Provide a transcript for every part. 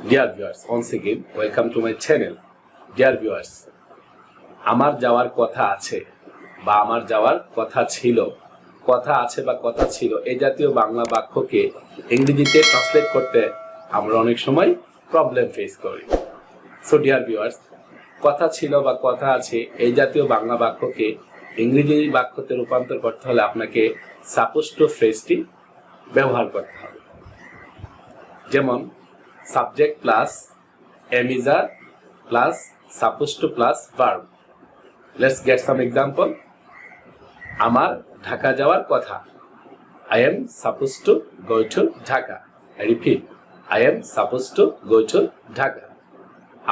Dear viewers, once again, welcome to my channel. Dear viewers, আমার যাওয়ার কথা আছে বা আমার যাওয়ার কথা ছিল, কথা আছে বা কথা ছিল এই জাতীয় বাংলা বাক্যকে ইংরেজিতে ট্রান্সলেট করতে আমরা অনেক সময় প্রবলেম ফেস করি। সো ডিয়ার ভিউয়ার্স, কথা ছিল বা কথা আছে এই জাতীয় বাংলা বাক্যকে ইংরেজি বাক্যতে রূপান্তর করতে হলে আপনাকে সাপোজ টু ফ্রেজটি ব্যবহার করতে হবে। যেমন subject plus এমিজার plus suppose to plus verb. Let's get some example. আমার ঢাকা যাওয়ার কথা। I am supposed to go to Dhaka. I repeat, I am supposed to go to Dhaka.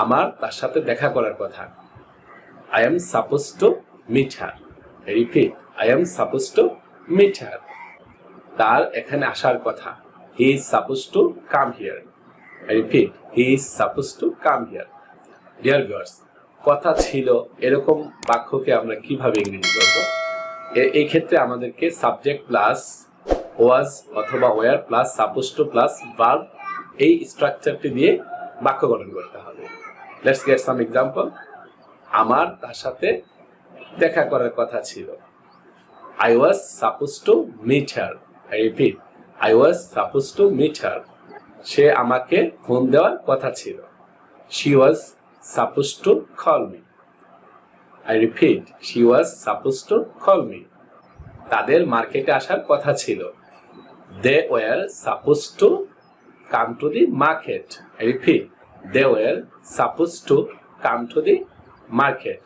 আমার তার সাথে দেখা করার কথা। I am supposed to meet her. I repeat, I am supposed to meet her. তার এখানে আসার কথা। He is supposed to come here. I repeat, he is supposed to come here. Dear viewers, কথা ছিল এরকম বাক্যকে আমরা কিভাবে ইংরেজি করব? এই ক্ষেত্রে আমাদেরকে সাবজেক্ট প্লাস ওয়াজ অথবা were plus suppose to plus verb এই স্ট্রাকচারটি দিয়ে বাক্য গঠন করতে হবে। Let's get some example. আমার তার সাথে দেখা করার কথা ছিল। I was supposed to meet her. I repeat, I was supposed to meet her. সে আমাকে ফোন দেওয়ার কথা ছিল। She was supposed to call me. I repeat, she was supposed to call me. তাদের মার্কেটে আসার কথা ছিল। They were supposed to come to the market. I repeat, they were supposed to come to the market.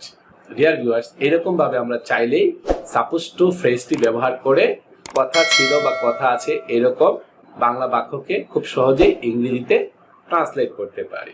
Dear viewers, এরকম ভাবে আমরা চাইলেই suppose two ফ্রেজটি ব্যবহার করে কথা ছিল বা কথা আছে এরকম বাংলা বাক্যকে খুব সহজেই ইংরেজিতে ট্রান্সলেট করতে পারি।